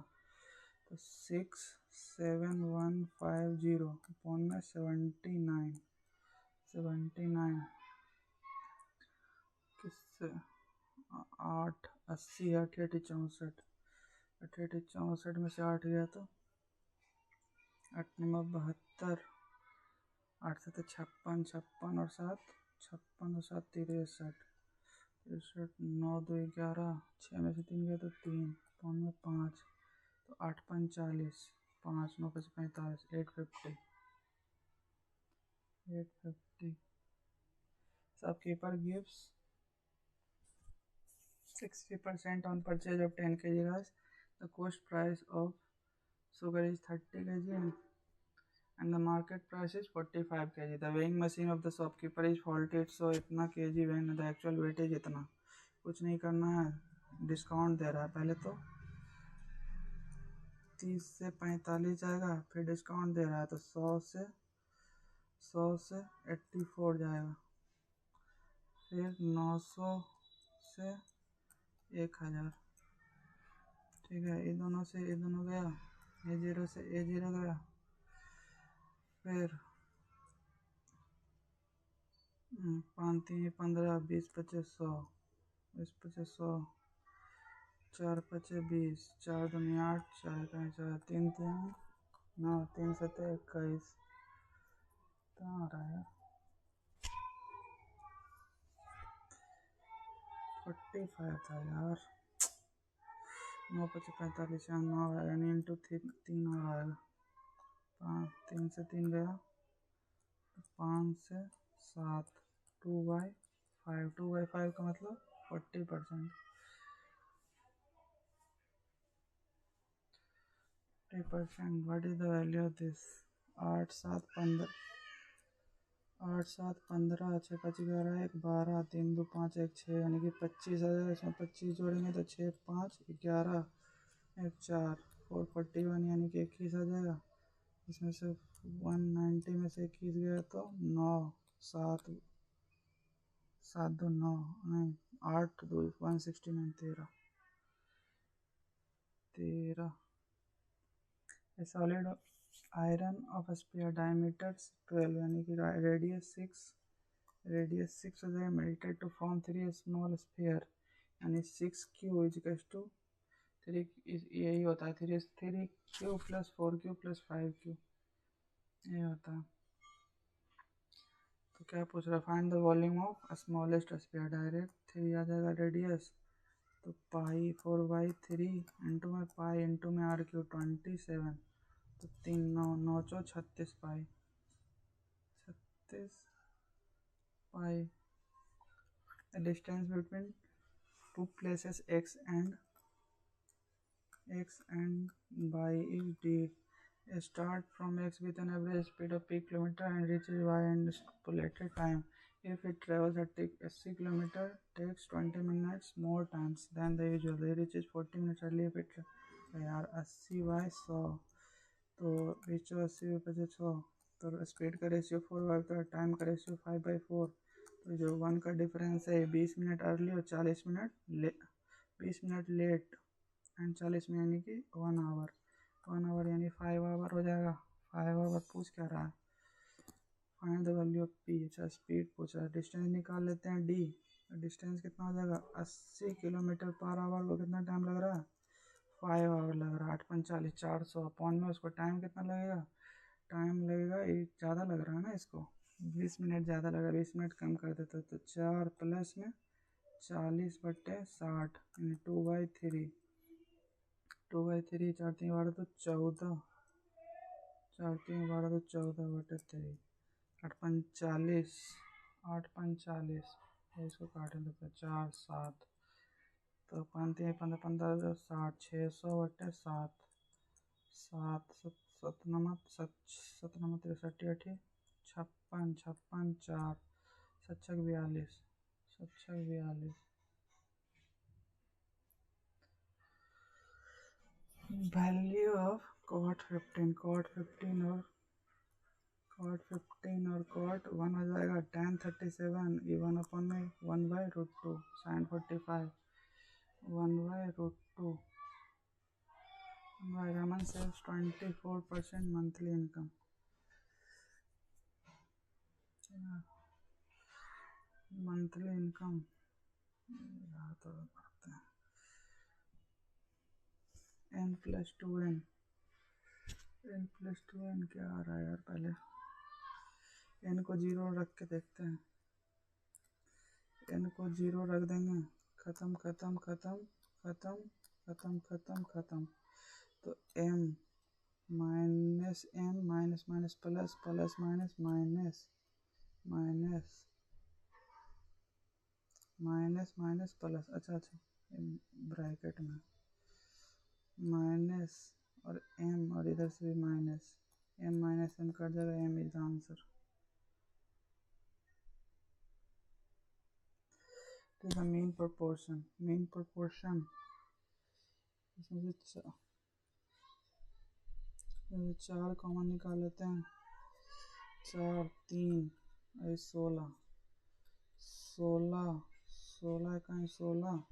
तो 67150 अपॉन में 79 किससे 8 80 88 64 में से 8 गया तो 8 9 72 8 से 56 56 और 7 56 और 7 63 9 2 11 6 में से 3 गया तो 3 पौन में 5 तो 8 5 40 5 9 से 45 850 shopkeeper gives 60% on purchase of 10 kg rice. The cost price of sugar is 30 kg and the market price is 45 kg. The weighing machine of the shopkeeper is faulted, so इतना kg weighing the actual weight is इतना कुछ नहीं करना है डिस्काउंट दे रहा है पहले तो 30 से 45 जाएगा फिर डिस्काउंट दे रहा है तो 100 से 84 जाएगा फिर 900 से 1000 ठीक है ये दोनों से ये दोनों गया ये 0 से ये 0 गया फिर 5 3 15 20 25 100 20 25 100 4 5 20 4 दूनी 8 4 का 4 3 3 9 3 7 21 कहाँ आ रहा है 45 था यार 9 5 45 यहाँ 9 आएगा यानी इंटू 3 और आएगा 3 से 3 गया 5 से 7 2/5 का मतलब 40%. 40%. What is the value of this? 8 7 15, 8 7 15, 6 5 11, 1 12, 3 2 5 1 6, यानी कि 25 आ जाएगा। इसमें 25 जोड़ेंगे तो 6 5 11, 1 4, 441 यानी कि 21 आ जाएगा। इसमें से 190 में से 21 गया तो 9 7 7 2 9 8 2 169 13 13। A solid iron of a sphere diameter 12 यानी कि रेडियस 6 हो जाएगा। Melted to form 3 small sphere, यानी 6Q इजिकल्स टू 3, यही होता है 3Q plus 4Q plus 5Q, ये होता है। तो क्या पूछ रहा है? Find the volume of smallest sphere. Direct 3 आ जाएगा रेडियस, तो पाई 4/3 इंटू में पाई इंटू में RQ 27, तो 3 9 9 चौ 36 पाई 36 पाई। Distance between two places x and y is d. Start from x with an average speed of p km and reaches y and stipulated time. If it travels at 80 km, takes 20 minutes more times than the usual. It reaches 40 minutes early if it यार 80 बाई 100, तो बीचो 80 बजे 100, तो स्पीड का रेशियो 4/5 तो टाइम का रेशियो 5/4। तो जो 1 का डिफरेंस है 20 मिनट अर्ली और 40 minute 20 minute late and 40 minute यानी कि 1 आवर, 1 आवर यानी 5 आवर हो जाएगा। 5 आवर पूछ क्या रहा है? Find the value of P. अच्छा स्पीड पूछ रहा है। डिस्टेंस निकाल लेते हैं डी। डिस्टेंस कितना हो जाएगा? 80 किलोमीटर पर आवर को कितना टाइम लग रहा है? 5 आवर लग रहा है। 8 45 400 अपॉन में उसको टाइम कितना लगेगा? टाइम लगेगा ज़्यादा लग रहा है ना, इसको 20 मिनट ज़्यादा लगा, 20 मिनट कम कर देते तो 4 प्लस में 40/60 यानी 2/3, 2/3 4 3 12 तो 14, 4 3 12 तो 14/3, 8 45, 8 45, इसको काट लेते 4 7, तो 5 3 15 15 60, 600/7, 7 7 नमत 7 नमत 63 56 56 4 7 42 7 42। वैल्यू ऑफ cot 15, cot 15 और cot 1 हो जाएगा tan 37, ये 1 अपॉन में 1/√2 sin 45 1/√2। Raman saves 24% monthly income। Monthly income तो करते हैं n+2n, n+2n क्या आ रहा है यार? पहले n को 0 रख के देखते हैं। n को 0 रख देंगे, ख़त्म ख़त्म ख़त्म ख़त्म ख़त्म ख़त्म ख़त्म, तो m minus m minus minus plus plus minus minus minus minus minus plus, अच्छा ब्रैकेट में माइनस और m और इधर से भी minus, m minus m cut जाएगा, m इज द आंसर। तो द मीन प्रोपोर्शन इसमें से 4 कॉमन निकाल लेते हैं। 4 3 16 16 16 कहीं 16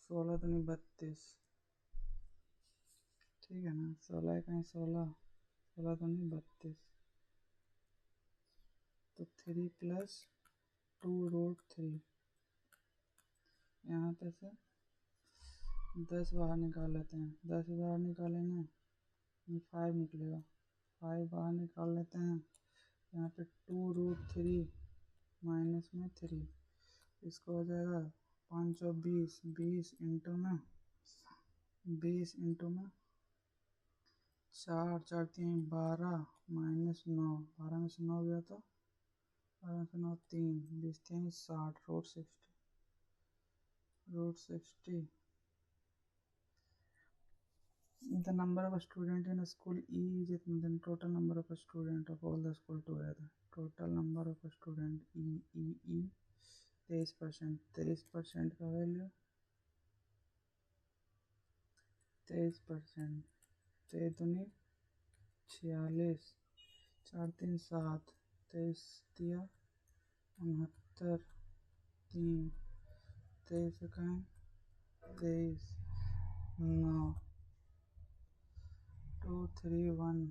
16 तो नहीं 32, ठीक है ना? 16 कहीं 16 16 तो नहीं 32, तो 3 + 2√3, यहाँ पे से 10 बाहर निकाल लेते हैं। 10 बाहर निकालेंगे 5 निकलेगा, 5 बाहर निकाल लेते हैं। यहाँ पे 2√3 माइनस में 3, इसको हो जाएगा 520, 20 इंटू में 20 इंटू में 4 4 3 12 माइनस 9, 12 में से 9 गया तो 12 में से 9 3, 20 3 60 √60, √60. The number of students in a school E is the total number of students of all the school together. Total number of student E 23%. 23% का वैल्यू 23%. 23 दूनी 46, 4 3 7, 23 दिया 69, 3 23 इकाई 23 9 2 3 1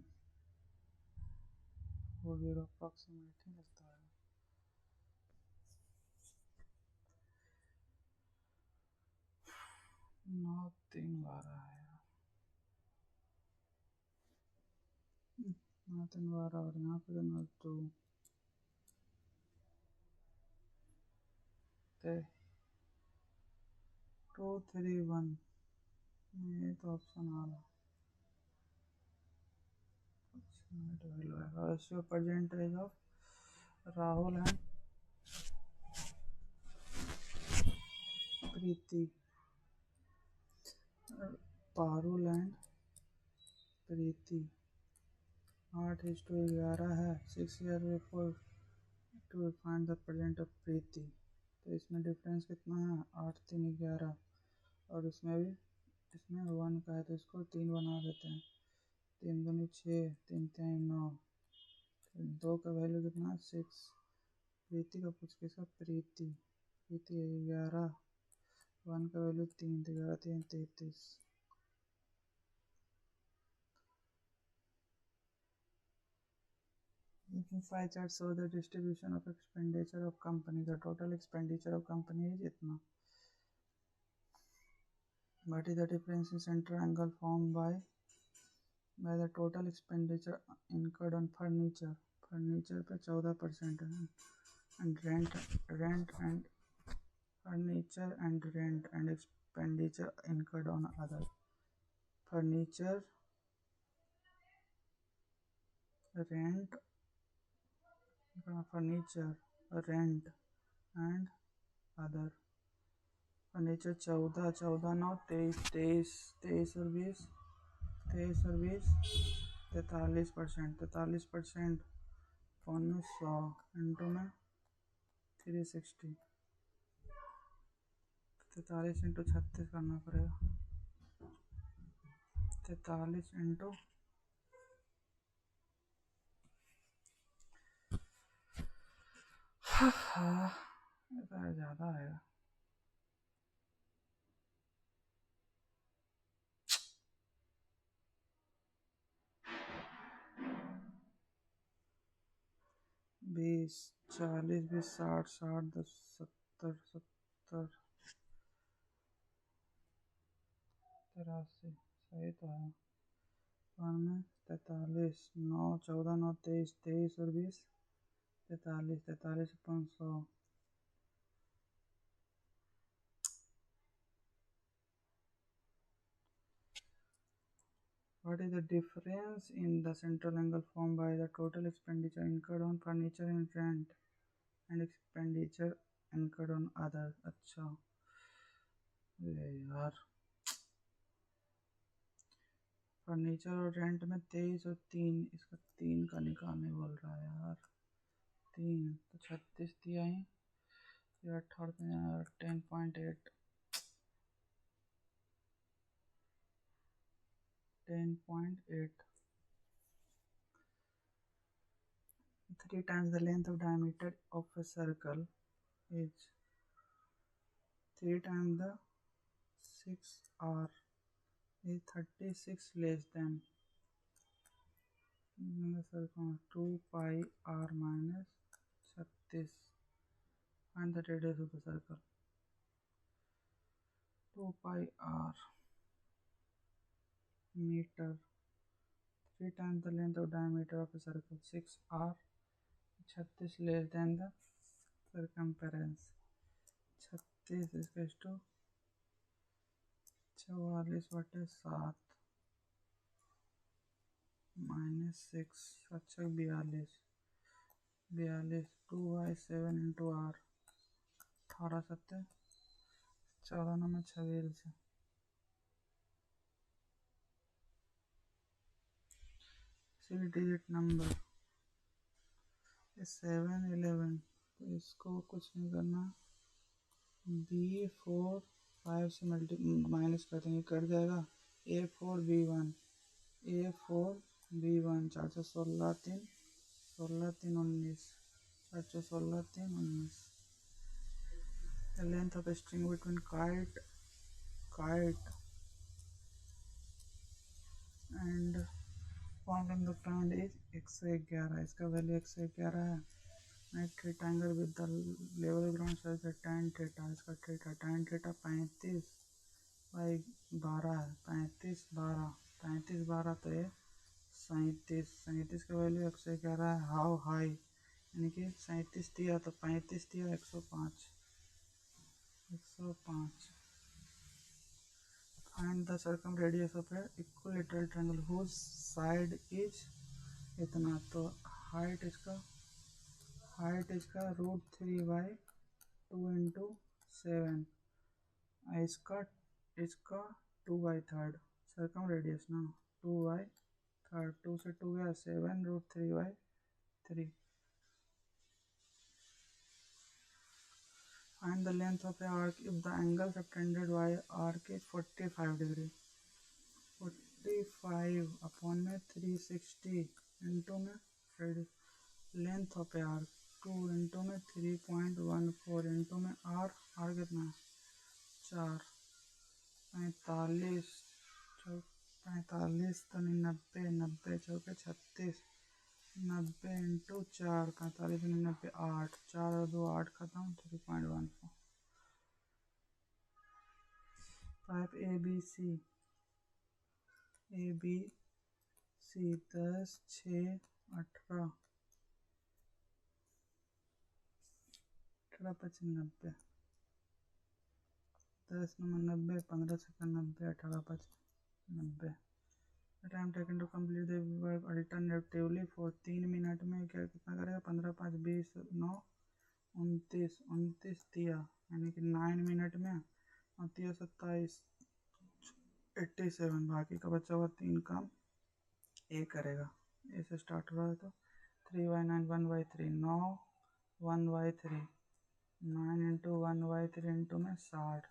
वो भी अप्रॉक्सीमेटली लगता है. 9 3 12 है. 9 3 12 और यहाँ पे 9 2 2 3 1. ये तो ऑप्शन आ रहा. Ratio percentage of Rahul and Preeti. Parul and Preeti 8:11 है. 6 year before to find the present of Preeti. तो इसमें डिफरेंस कितना है 8 3 11 और इसमें भी इसमें 1 का है तो इसको 3 बना देते हैं. 3 दूनी 6 3 3 9 2 का वैल्यू कितना है 6. प्रीति का पूछ किसका प्रीति 11. 1 का value 3 11 3 33. Pie chart show the distribution of expenditure of company. The total expenditure of company is itna. What is the difference in center angle formed by the total expenditure incurred on furniture? Furniture पे 14% है. And rent and furniture and rent and expenditure incurred on other. Furniture, rent, and other. Furniture 14 14 9 23 23 और 20 23 और 20 43%. 43% फोन में 100 इंटू में 360. 43 इंटू 36 करना पड़ेगा. 43 इंटू ज़्यादा आएगा. बीस 40 20 60 60 10 70 70 83. सही तो है. 43 9 14 9 23 23 और 20 43 43 500. What is the difference in the central angle formed by the total expenditure incurred on furniture and rent and expenditure incurred on other? अच्छा यार फर्नीचर और रेंट में 23 और 3 इसका 3 का निकालने बोल रहा है यार. 3 तो 36 दिया ही 18 10.8 10.8. 3 times the length of diameter of a circle is 3 times the 6r is 36 less than 2 pi r minus 36. Find the radius of the circle. 2 pi r meter. 3 times the length of diameter of a circle. 6r 36 less than the circumference. 36 is equals to 44/7 minus 6 अच्छा 42 2 by 7 into r 18 7 14 नंबर छबील से। सिक्स डिजिट नंबर 711, तो इसको कुछ नहीं करना, B4 5 से माइनस कर देंगे, कट जाएगा। A4B1 A4B1 416 3 16 3 19 416 3 19। The length of a string between kite and point on the ground is 111, इसका वैल्यू 111 है। Make triangle with the level ground such that tan theta, इसका थीटा tan theta 35/12 है, 35/12 तो ये 37 का वैल्यू 111 है। हाउ हाई, यानी कि 37 दिया तो 35 दिया 105। Find the circumradius of a equilateral triangle whose side is इतना, तो हाइट इसका √3/2 इंटू 7, इसका 2/3 सर्कमरेडियस ना, 2/3, 2 से 2 गया 7 √3/3। Find the length of a arc if the angle subtended by arc is 45 degree। 45 upon में 360 इंटू में length of A arc 2 into में 3.14 इंटू में आर कितना है 4, 45 तो 90 90 चौके 36, 90 इंटू 4 45 90 8, 4 और 2 8 खत्म 3.14। Pipe ABC 10 6 18 18 25 90, 10 number 90, 15 second 90, 18 5 90। Time taken to complete the work alternatively for 3 minute में क्या कितना करेगा, 15 5 20 9 29 दिया, यानी कि 9 मिनट में, और 27 87, बाकी का बचा हुआ 3 काम ए करेगा। ए से स्टार्ट हो रहा है तो 3/9 1/3 9 1/3 9 इंटू 1/3 इंटू में 60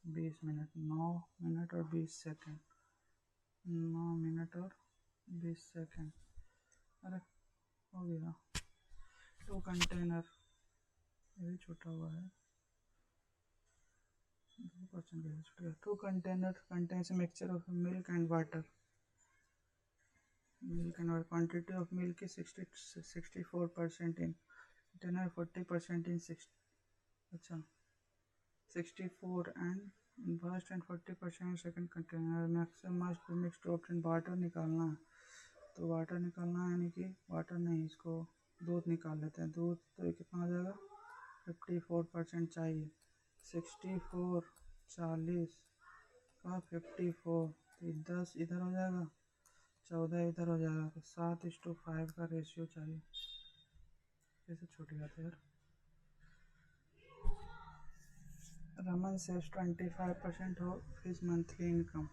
20 मिनट 9 मिनट और 20 सेकेंड 9 मिनट और 20 सेकेंड। अरे हो गया। 2 कंटेनर, ये भी छोटा हुआ है, 2% कैसे छूट गया। 2 container contains mixture of milk and water. Quantity of milk is 64% in container, 40% in 64 and in first and 40% in second container। Maximum must be mix to option water निकालना है, तो वाटर निकालना है, यानी कि वाटर नहीं, इसको दूध निकाल लेते हैं। दूध तो ये कितना हो जाएगा, 54% चाहिए, 64 40 का 54, तो 10 इधर हो जाएगा 14 इधर हो जाएगा, तो 7:5 का रेशियो चाहिए। कैसे छूट गया था यार। Raman saves 25% of his monthly income,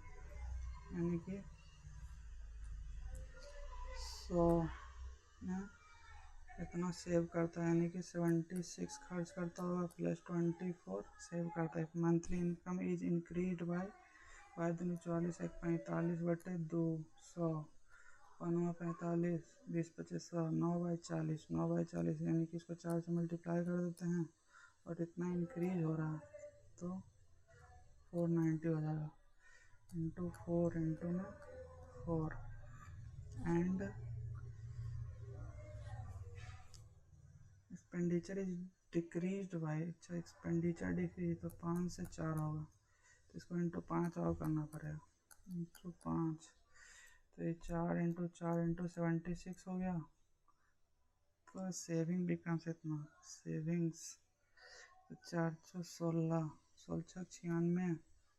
यानी कि 100 इतना सेव करता है, यानी कि 76 खर्च करता होगा प्लस 24 सेव करता है। Monthly income is increase by 44 45/2 100 15 45 20 25 100 9/40 9/40, यानी कि इसको 4 से मल्टीप्लाई कर देते हैं और इतना इंक्रीज हो रहा है तो 490 हो जाएगा इंटू 4 इंटू में 4 and expenditure is decrease by, अच्छा एक्सपेंडिचर डिक्रीज तो 5 से 4 होगा, तो इसको इंटू 5 और करना पड़ेगा इंटू 5, तो ये 4 इंटू 4 इंटू 76 हो गया। तो सेविंग बिकम्स इतना, सेविंग्स 416 16 96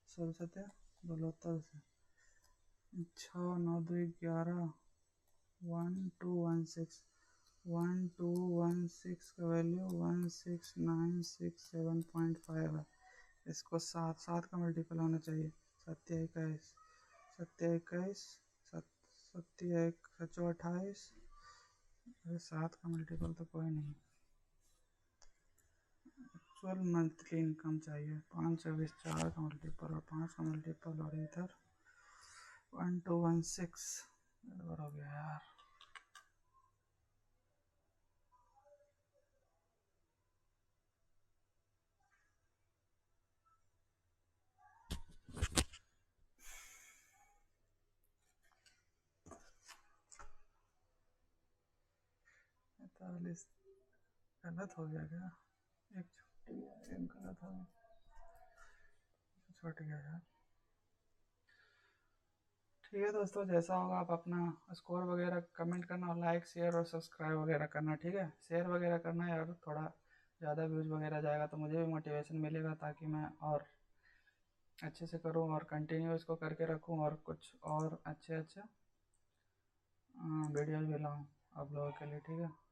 16 72 से 6 9 2 11 1216 1216 का वैल्यू 16967.5 है। इसको 7 का मल्टीपल होना चाहिए। 7 21 7 1 7 28। अरे 7 का मल्टीपल तो कोई नहीं। एक्चुअल मंथली इनकम चाहिए। 5 24 4 का मल्टीपल और 5 का मल्टीपल और इधर 1216। गड़बड़ हो गया यार। गलत हो गया क्या? एक गलत हो गया, छूट गया यार। ठीक है दोस्तों, जैसा होगा आप अपना स्कोर वगैरह कमेंट करना और लाइक शेयर और सब्सक्राइब वगैरह करना। ठीक है, शेयर वगैरह करना यार, थोड़ा ज़्यादा व्यूज़ वगैरह जाएगा तो मुझे भी मोटिवेशन मिलेगा, ताकि मैं और अच्छे से करूँ और कंटिन्यू इसको करके रखूँ और कुछ और अच्छे वीडियोज़ भी लाऊँ आप लोगों के लिए। ठीक है।